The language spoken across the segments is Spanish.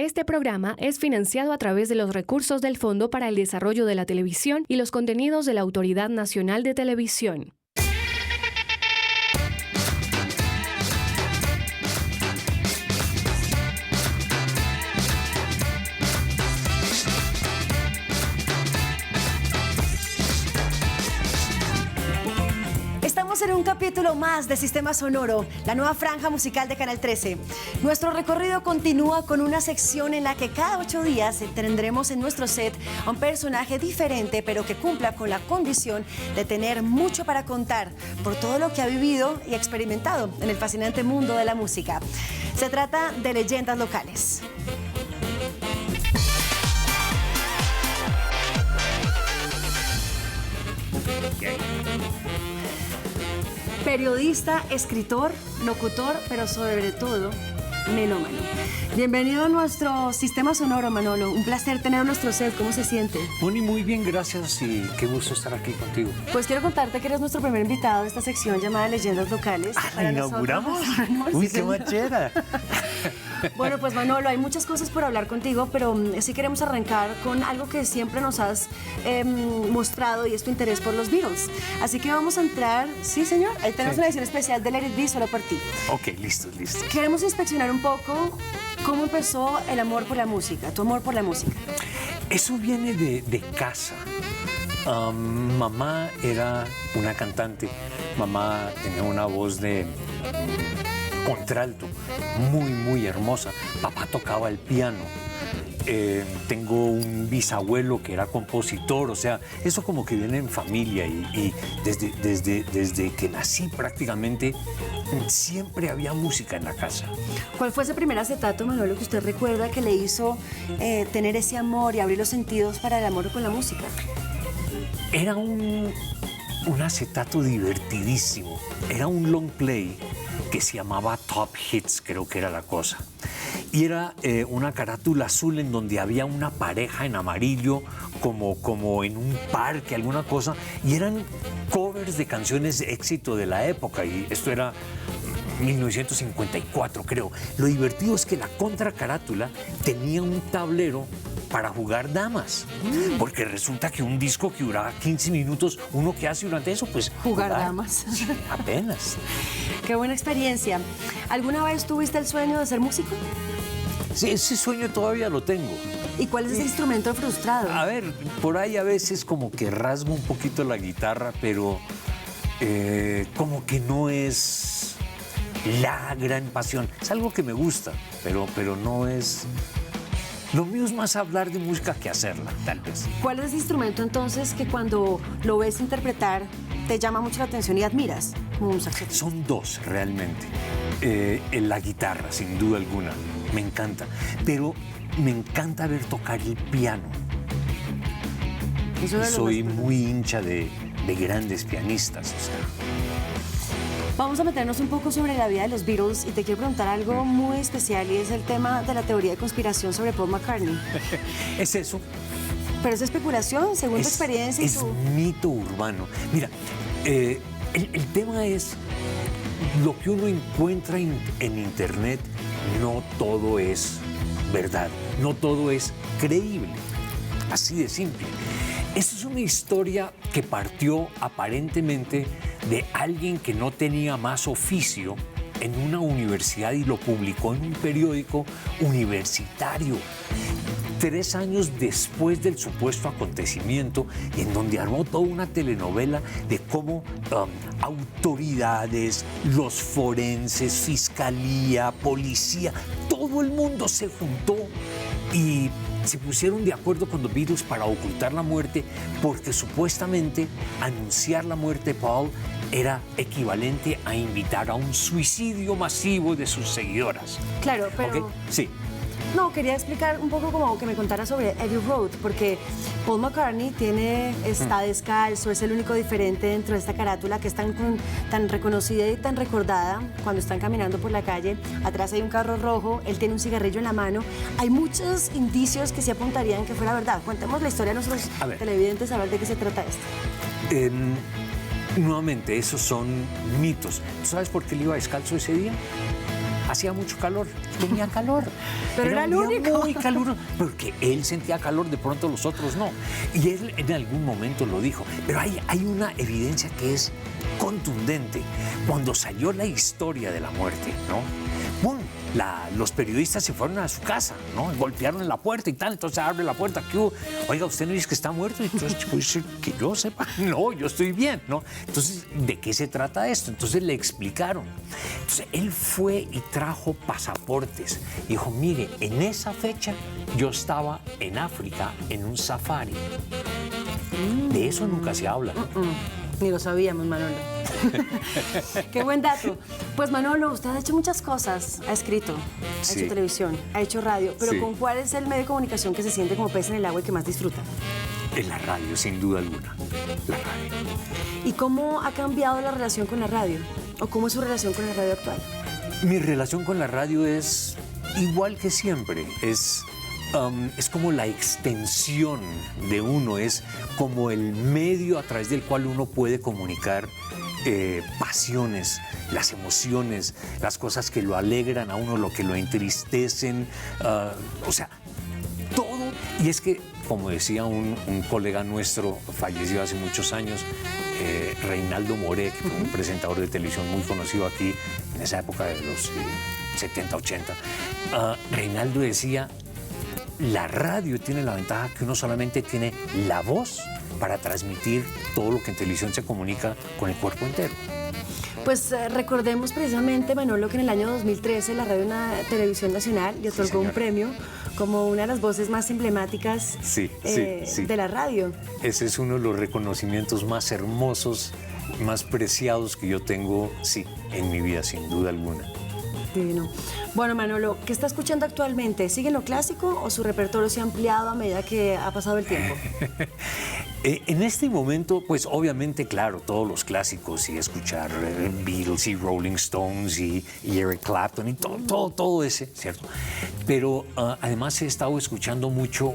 Este programa es financiado a través de los recursos del Fondo para el Desarrollo de la Televisión y los contenidos de la Autoridad Nacional de Televisión. Estamos en un capítulo más de Sistema Sonoro, la nueva franja musical de Canal 13. Nuestro recorrido continúa con una sección en la que cada 8 días tendremos en nuestro set a un personaje diferente, pero que cumpla con la condición de tener mucho para contar por todo lo que ha vivido y experimentado en el fascinante mundo de la música. Se trata de leyendas locales. Periodista, escritor, locutor, pero sobre todo, melómano. Bienvenido a nuestro Sistema Sonoro, Manolo. Un placer tener nuestro set. ¿Cómo se siente? Moni, muy bien, gracias y qué gusto estar aquí contigo. Pues quiero contarte que eres nuestro primer invitado de esta sección llamada Leyendas Locales. ¿La inauguramos? Uy, qué machera. Bueno, pues Manolo, hay muchas cosas por hablar contigo, pero sí queremos arrancar con algo que siempre nos has mostrado y es tu interés por los Beatles. Así que vamos a entrar, sí señor, ahí tenemos una edición especial de Let It Be, solo por ti. Ok, listo. Queremos inspeccionar un poco cómo empezó el amor por la música, tu amor por la música. Eso viene de casa. Mamá era una cantante, mamá tenía una voz de contralto, muy hermosa. Papá tocaba el piano. Tengo un bisabuelo que era compositor, o sea, eso como que viene en familia y desde que nací prácticamente siempre había música en la casa. ¿Cuál fue ese primer acetato, Manolo, que usted recuerda que le hizo tener ese amor y abrir los sentidos para el amor con la música? Era un acetato divertidísimo, era un long play que se llamaba Top Hits, creo que era la cosa. Y era una carátula azul en donde había una pareja en amarillo, como en un parque, alguna cosa, y eran covers de canciones de éxito de la época, y esto era 1954, creo. Lo divertido es que la contracarátula tenía un tablero para jugar damas, porque resulta que un disco que duraba 15 minutos, ¿uno qué hace durante eso? Pues jugar damas. Sí, apenas. Qué buena experiencia. ¿Alguna vez tuviste el sueño de ser músico? Sí, ese sueño todavía lo tengo. ¿Y cuál es ese instrumento frustrado? A ver, por ahí a veces como que rasgo un poquito la guitarra, pero como que no es la gran pasión. Es algo que me gusta, pero no es... Lo mío es más hablar de música que hacerla, tal vez. ¿Cuál es ese instrumento entonces que cuando lo ves interpretar te llama mucho la atención y admiras? Son dos realmente. La guitarra, sin duda alguna, me encanta. Pero me encanta ver tocar el piano. Soy muy hincha de grandes pianistas, o sea. Vamos a meternos un poco sobre la vida de los Beatles y te quiero preguntar algo muy especial y es el tema de la teoría de conspiración sobre Paul McCartney. ¿Es eso? Pero es especulación, según tu experiencia. Es mito urbano. Mira, el tema es lo que uno encuentra en Internet, no todo es verdad, no todo es creíble, así de simple. Esta es una historia que partió aparentemente de alguien que no tenía más oficio en una universidad y lo publicó en un periódico universitario. 3 años después del supuesto acontecimiento, en donde armó toda una telenovela de cómo autoridades, los forenses, fiscalía, policía, todo el mundo se juntó y se pusieron de acuerdo con los Beatles para ocultar la muerte, porque supuestamente anunciar la muerte de Paul era equivalente a invitar a un suicidio masivo de sus seguidoras. Claro, pero... ¿Okay? Sí. No, quería explicar un poco como que me contara sobre Abbey Road, porque Paul McCartney está descalzo, es el único diferente dentro de esta carátula que es tan reconocida y tan recordada cuando están caminando por la calle. Atrás hay un carro rojo, él tiene un cigarrillo en la mano. Hay muchos indicios que se apuntarían que fuera verdad. Contemos la historia a nosotros televidentes a ver de qué se trata esto. Nuevamente, esos son mitos. ¿Tú sabes por qué él iba descalzo ese día? hacía mucho calor, tenía calor. Pero era el un día único. muy caluroso, porque él sentía calor, de pronto los otros no. Y él en algún momento lo dijo. Pero hay una evidencia que es contundente. Cuando salió la historia de la muerte, ¿no? ¡Bum! Los periodistas se fueron a su casa, ¿no? Golpearon en la puerta y tal, entonces abre la puerta, ¿qué hubo? Oiga, ¿usted no dice que está muerto? Y entonces, pues, que yo sepa, no, yo estoy bien, ¿no? Entonces, ¿de qué se trata esto? Entonces le explicaron. Entonces, él fue y trajo pasaportes. Dijo, mire, en esa fecha yo estaba en África en un safari. De eso nunca se habla, ¿no? Ni lo sabíamos, Manolo. Qué buen dato. Pues Manolo, usted ha hecho muchas cosas, ha escrito, ha Sí. hecho televisión, ha hecho radio, pero Sí. ¿con cuál es el medio de comunicación que se siente como pez en el agua y que más disfruta? En la radio, sin duda alguna. La radio. ¿Y cómo ha cambiado la relación con la radio? ¿O cómo es su relación con la radio actual? Mi relación con la radio es igual que siempre. Es como la extensión de uno, es como el medio a través del cual uno puede comunicar pasiones, las emociones, las cosas que lo alegran a uno, lo que lo entristecen, o sea, todo. Y es que, como decía un colega nuestro, fallecido hace muchos años, Reinaldo Moré, que fue un presentador de televisión muy conocido aquí en esa época de los 70, 80, Reinaldo decía, la radio tiene la ventaja que uno solamente tiene la voz para transmitir todo lo que en televisión se comunica con el cuerpo entero. Pues recordemos precisamente, Manolo, que en el año 2013 la Radio Televisión Nacional le otorgó un señora. premio como una de las voces más emblemáticas Sí. de la radio. Ese es uno de los reconocimientos más hermosos, más preciados que yo tengo, sí, en mi vida, sin duda alguna. Divino. Bueno, Manolo, ¿qué está escuchando actualmente? ¿Sigue en lo clásico o su repertorio se ha ampliado a medida que ha pasado el tiempo? En este momento, pues obviamente, claro, todos los clásicos y escuchar Beatles y Rolling Stones y Eric Clapton y todo ese, ¿cierto? Pero además he estado escuchando mucho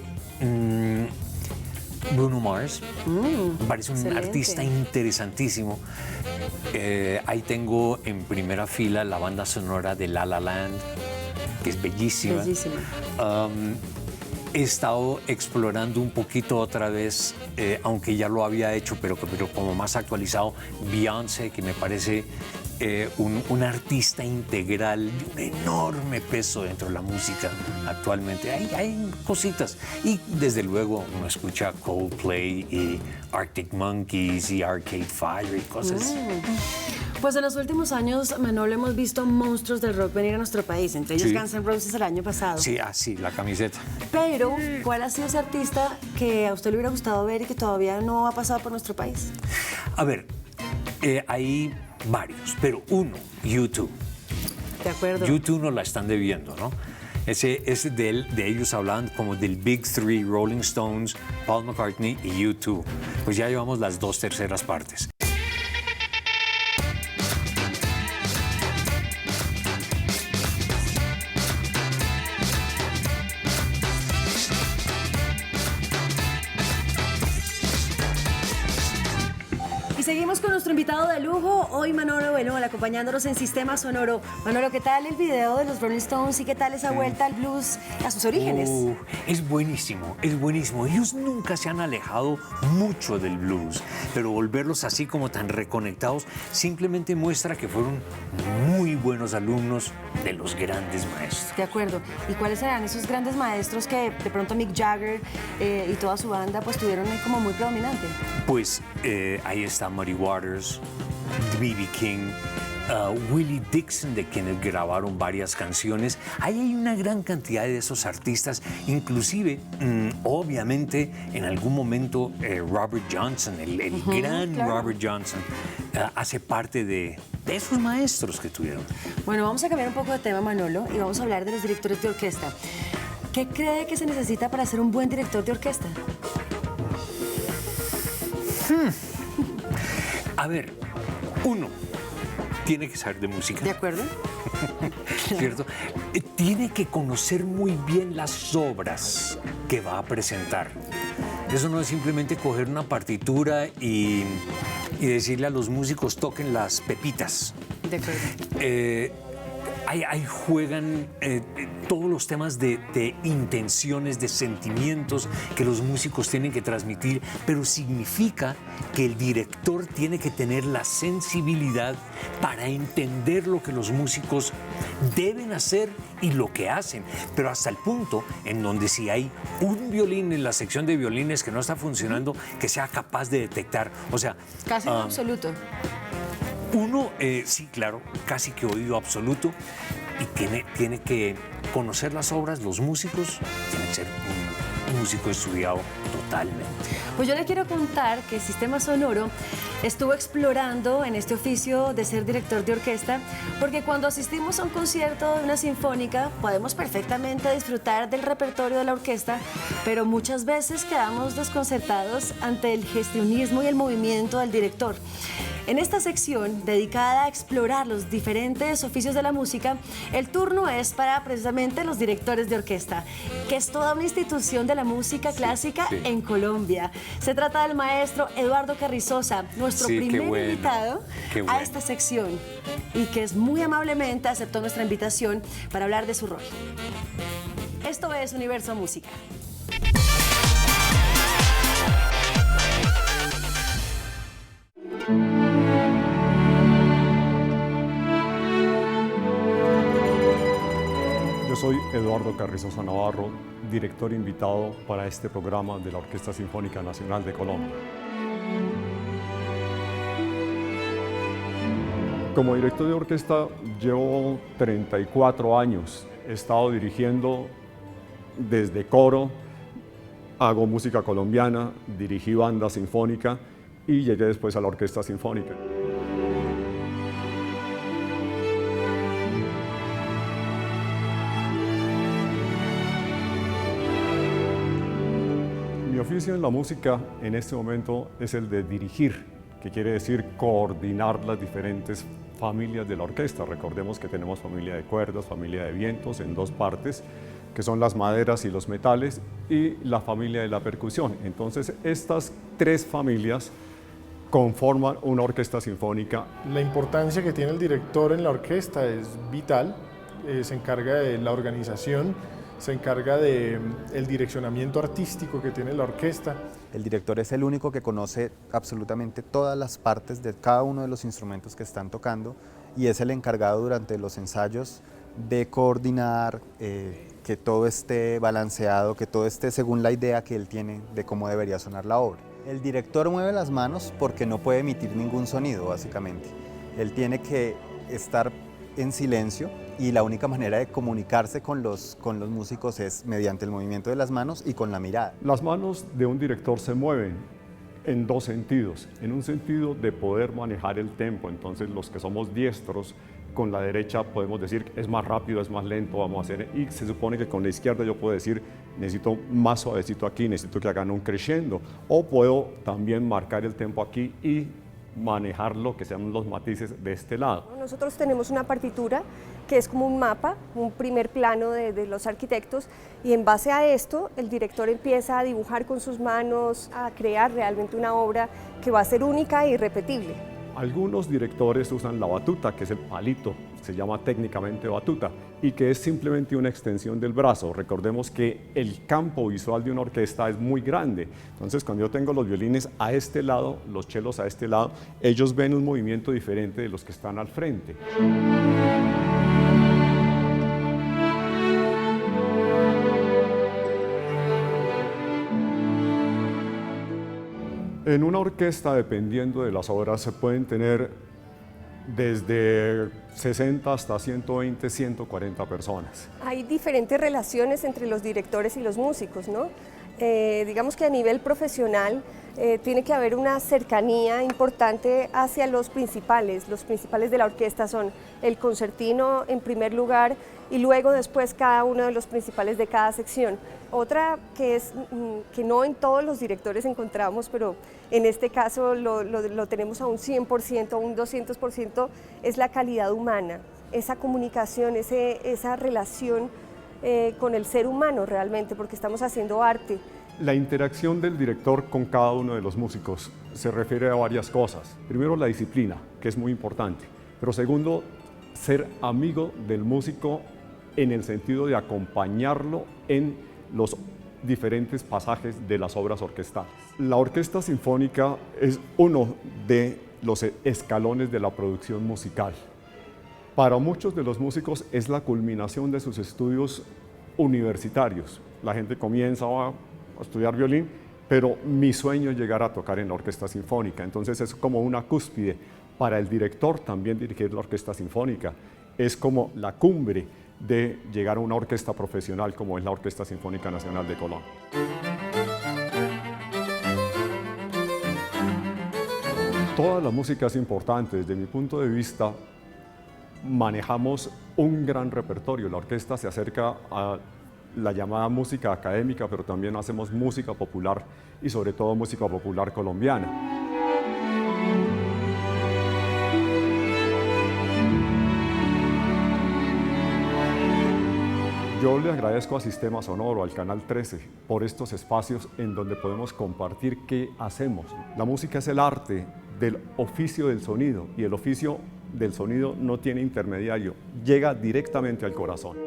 Bruno Mars. Me parece un excelente. artista interesantísimo. Ahí tengo en primera fila la banda sonora de La La Land, que es bellísima. Bellísima. He estado explorando un poquito otra vez, aunque ya lo había hecho, pero como más actualizado, Beyoncé, que me parece un artista integral de un enorme peso dentro de la música actualmente. Hay cositas. Y desde luego uno escucha Coldplay y Arctic Monkeys y Arcade Fire y cosas. Pues en los últimos años, Manolo, hemos visto monstruos del rock venir a nuestro país, entre ellos Sí. Guns N' Roses el año pasado. Sí, la camiseta. Pero, ¿cuál ha sido ese artista que a usted le hubiera gustado ver y que todavía no ha pasado por nuestro país? A ver, hay varios, pero uno, U2. De acuerdo. U2 nos la están debiendo, ¿no? Ese de ellos hablaban como del Big Three, Rolling Stones, Paul McCartney y U2. Pues ya llevamos las 2/3 partes. Y seguimos con nuestro invitado de lujo, hoy Manolo Belón, acompañándonos en Sistema Sonoro. Manolo, ¿qué tal el video de los Rolling Stones y qué tal esa vuelta al blues a sus orígenes? Es buenísimo, es buenísimo. Ellos nunca se han alejado mucho del blues, pero volverlos así como tan reconectados simplemente muestra que fueron muy buenos alumnos de los grandes maestros. De acuerdo. ¿Y cuáles serán esos grandes maestros que de pronto Mick Jagger y toda su banda pues tuvieron ahí como muy predominante? Pues ahí está Muddy Waters, B.B. King, Willie Dixon, de quienes grabaron varias canciones. Ahí hay una gran cantidad de esos artistas, inclusive, obviamente, en algún momento Robert Johnson, el gran claro. Robert Johnson, hace parte de esos maestros que tuvieron. Bueno, vamos a cambiar un poco de tema, Manolo, y vamos a hablar de los directores de orquesta. ¿Qué cree que se necesita para ser un buen director de orquesta? A ver, uno, tiene que saber de música. ¿De acuerdo? ¿Cierto? Tiene que conocer muy bien las obras que va a presentar. Eso no es simplemente coger una partitura y decirle a los músicos toquen las pepitas. De acuerdo. ahí juegan todos los temas de intenciones, de sentimientos que los músicos tienen que transmitir, pero significa que el director tiene que tener la sensibilidad para entender lo que los músicos deben hacer y lo que hacen, pero hasta el punto en donde si hay un violín en la sección de violines que no está funcionando, que sea capaz de detectar, o sea... Casi en absoluto. Uno, sí, claro, casi que oído absoluto, y tiene que conocer las obras, los músicos, tiene que ser un músico estudiado totalmente. Pues yo le quiero contar que Sistema Sonoro estuvo explorando en este oficio de ser director de orquesta, porque cuando asistimos a un concierto de una sinfónica podemos perfectamente disfrutar del repertorio de la orquesta, pero muchas veces quedamos desconcertados ante el gestionismo y el movimiento del director. En esta sección, dedicada a explorar los diferentes oficios de la música, el turno es para precisamente los directores de orquesta, que es toda una institución de la música clásica en Colombia. Se trata del maestro Eduardo Carrizosa, nuestro primer invitado a esta sección, y que es muy amablemente aceptó nuestra invitación para hablar de su rol. Esto es Universo Música. Soy Eduardo Carrizosa Navarro, director invitado para este programa de la Orquesta Sinfónica Nacional de Colombia. Como director de orquesta llevo 34 años. He estado dirigiendo desde coro, hago música colombiana, dirigí banda sinfónica y llegué después a la Orquesta Sinfónica. Mi oficio en la música en este momento es el de dirigir, que quiere decir coordinar las diferentes familias de la orquesta. Recordemos que tenemos familia de cuerdas, familia de vientos en dos partes, que son las maderas y los metales, y la familia de la percusión. Entonces, estas tres familias conforman una orquesta sinfónica. La importancia que tiene el director en la orquesta es vital, se encarga de la organización, se encarga del direccionamiento artístico que tiene la orquesta. El director es el único que conoce absolutamente todas las partes de cada uno de los instrumentos que están tocando y es el encargado durante los ensayos de coordinar, que todo esté balanceado, que todo esté según la idea que él tiene de cómo debería sonar la obra. El director mueve las manos porque no puede emitir ningún sonido, básicamente. Él tiene que estar en silencio y la única manera de comunicarse con los músicos es mediante el movimiento de las manos y con la mirada. Las manos de un director se mueven en dos sentidos. En un sentido de poder manejar el tempo, entonces los que somos diestros, con la derecha podemos decir es más rápido, es más lento, vamos a hacer, y se supone que con la izquierda yo puedo decir necesito más suavecito aquí, necesito que hagan un crescendo, o puedo también marcar el tempo aquí y manejarlo, que sean los matices de este lado. Nosotros tenemos una partitura que es como un mapa, un primer plano de los arquitectos, y en base a esto el director empieza a dibujar con sus manos, a crear realmente una obra que va a ser única e irrepetible. Algunos directores usan la batuta, que es el palito, se llama técnicamente batuta, y que es simplemente una extensión del brazo. Recordemos que el campo visual de una orquesta es muy grande, entonces cuando yo tengo los violines a este lado, los chelos a este lado, ellos ven un movimiento diferente de los que están al frente. En una orquesta, dependiendo de las obras, se pueden tener desde 60 hasta 120, 140 personas. Hay diferentes relaciones entre los directores y los músicos, ¿no? Digamos que a nivel profesional tiene que haber una cercanía importante hacia los principales de la orquesta son el concertino en primer lugar y luego después cada uno de los principales de cada sección. Otra que es que no en todos los directores encontramos, pero en este caso lo tenemos a un 100%, a un 200%, es la calidad humana, esa comunicación, esa relación con el ser humano realmente, porque estamos haciendo arte. La interacción del director con cada uno de los músicos se refiere a varias cosas. Primero, la disciplina, que es muy importante, pero segundo, ser amigo del músico en el sentido de acompañarlo en los diferentes pasajes de las obras orquestales. La orquesta sinfónica es uno de los escalones de la producción musical. Para muchos de los músicos es la culminación de sus estudios universitarios. La gente comienza a estudiar violín, pero mi sueño es llegar a tocar en la orquesta sinfónica. Entonces es como una cúspide. Para el director también dirigir la orquesta sinfónica es como la cumbre de llegar a una orquesta profesional como es la Orquesta Sinfónica Nacional de Colombia. Toda la música es importante. Desde mi punto de vista, manejamos un gran repertorio. La orquesta se acerca a la llamada música académica, pero también hacemos música popular y sobre todo música popular colombiana. Yo le agradezco a Sistema Sonoro, al Canal 13, por estos espacios en donde podemos compartir qué hacemos. La música es el arte del oficio del sonido y el oficio del sonido no tiene intermediario, llega directamente al corazón.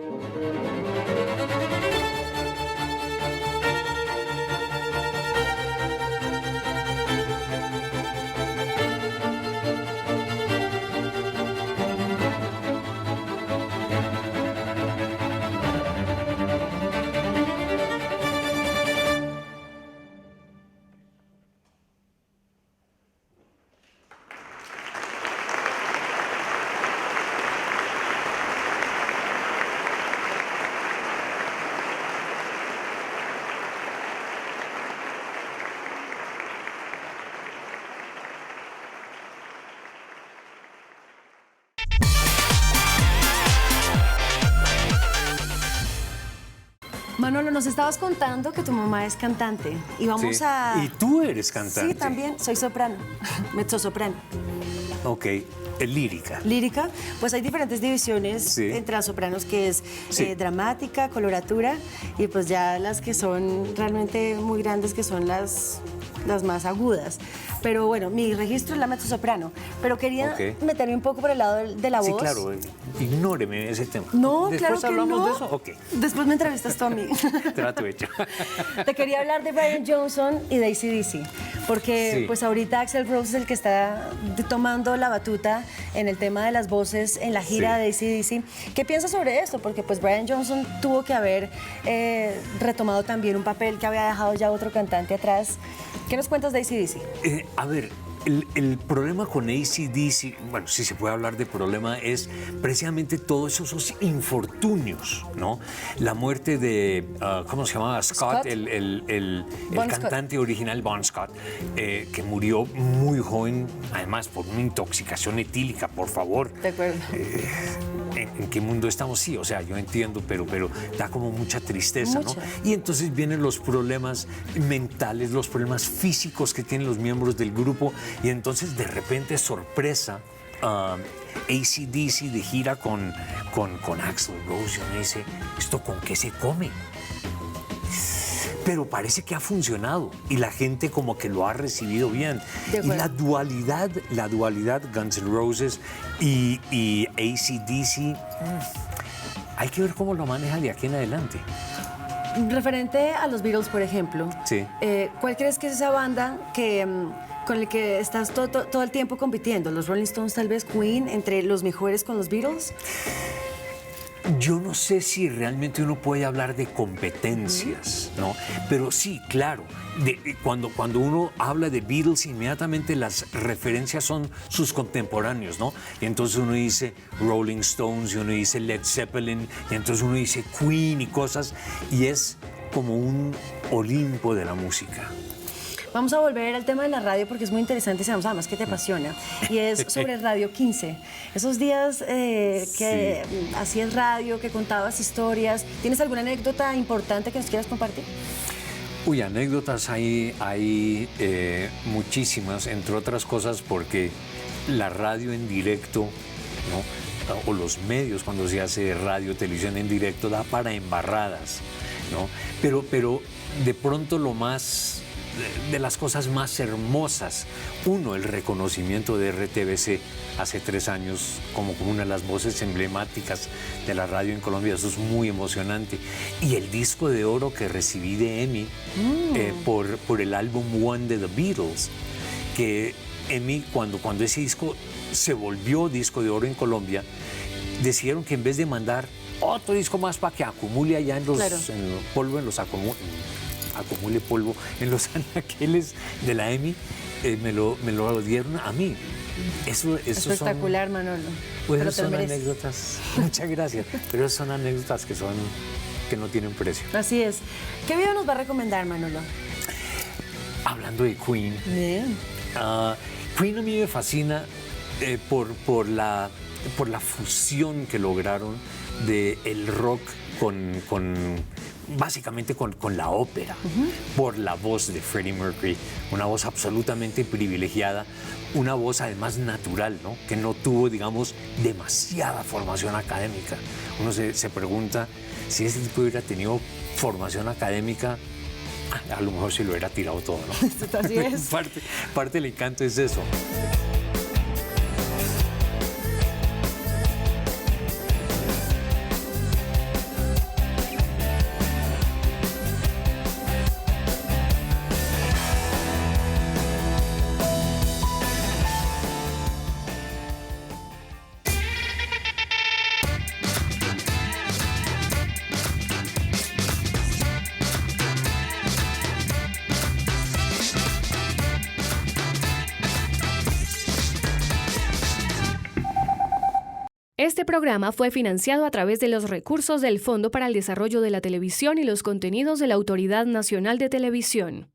Manolo, nos estabas contando que tu mamá es cantante y vamos Sí. a... ¿Y tú eres cantante? Sí, también, soy soprano, mezzosoprano. Ok, lírica. Lírica, pues hay diferentes divisiones Sí. entre las sopranos que es Sí. dramática, coloratura y pues ya las que son realmente muy grandes que son las más agudas. Pero bueno, mi registro es la mezzosoprano, pero quería Ok. meterme un poco por el lado de la voz. Sí, claro, ignóreme ese tema. No, ¿Después claro que hablamos no. de eso? Ok, Después me entrevistas tú a mí. trato hecho. Te quería hablar de Brian Johnson y de AC/DC, porque Sí. pues ahorita Axl Rose es el que está tomando la batuta en el tema de las voces en la gira Sí. de AC/DC. ¿Qué piensas sobre esto? Porque pues Brian Johnson tuvo que haber retomado también un papel que había dejado ya otro cantante atrás. ¿Qué nos cuentas de AC/DC? A ver, el problema con AC/DC, bueno, si se puede hablar de problema, es precisamente todos esos infortunios, ¿no? La muerte de, ¿cómo se llamaba? Scott, Scott. el Bon Scott. cantante original, Bon Scott, que murió muy joven, además por una intoxicación etílica, por favor. De acuerdo. ¿En qué mundo estamos? Sí, o sea, yo entiendo, pero da como mucha tristeza, Mucha. ¿no? Y entonces vienen los problemas mentales, los problemas físicos que tienen los miembros del grupo, y entonces de repente, sorpresa, AC/DC de gira con Axl Rose, y uno dice, ¿esto con qué se come? Pero parece que ha funcionado y la gente como que lo ha recibido bien. De Y acuerdo. la dualidad Guns N' Roses y AC/DC, hay que ver cómo lo maneja de aquí en adelante. Referente a los Beatles, por ejemplo, Sí. ¿Cuál crees que es esa banda que, con la que estás todo el tiempo compitiendo? ¿Los Rolling Stones, tal vez Queen, entre los mejores con los Beatles? Yo no sé si realmente uno puede hablar de competencias, ¿no? Pero sí, claro, cuando uno habla de Beatles, inmediatamente las referencias son sus contemporáneos, ¿no? Y entonces uno dice Rolling Stones, y uno dice Led Zeppelin, y entonces uno dice Queen y cosas, y es como un Olimpo de la música. Vamos a volver al tema de la radio porque es muy interesante y sabemos además que te apasiona. Y es sobre Radio 15. Esos días que hacías radio, que contabas historias. ¿Tienes alguna anécdota importante que nos quieras compartir? Uy, anécdotas hay muchísimas, entre otras cosas porque la radio en directo, ¿no? O los medios cuando se hace radio, televisión en directo, da para embarradas, ¿no? Pero de pronto lo más de las cosas más hermosas. Uno, el reconocimiento de RTBC hace 3 años como una de las voces emblemáticas de la radio en Colombia. Eso es muy emocionante. Y el disco de oro que recibí de Emmy por el álbum One de The Beatles, que Emmy, cuando ese disco se volvió disco de oro en Colombia, decidieron que en vez de mandar otro disco más para que acumule allá en los acumule polvo en los anaqueles de la Emmy, me lo dieron a mí. Eso Espectacular, son, Manolo. Pues Pero eso te lo son mereces. anécdotas, muchas gracias, pero esas son anécdotas que no tienen precio. Así es. ¿Qué video nos va a recomendar, Manolo? Hablando de Queen, Bien. Queen a mí me fascina por la fusión que lograron del rock básicamente con la ópera, por la voz de Freddie Mercury, una voz absolutamente privilegiada, una voz además natural, ¿no? Que no tuvo, digamos, demasiada formación académica. Uno se pregunta si ese tipo hubiera tenido formación académica, a lo mejor se lo hubiera tirado todo, ¿no? Así es. Parte del encanto es eso. Este programa fue financiado a través de los recursos del Fondo para el Desarrollo de la Televisión y los contenidos de la Autoridad Nacional de Televisión.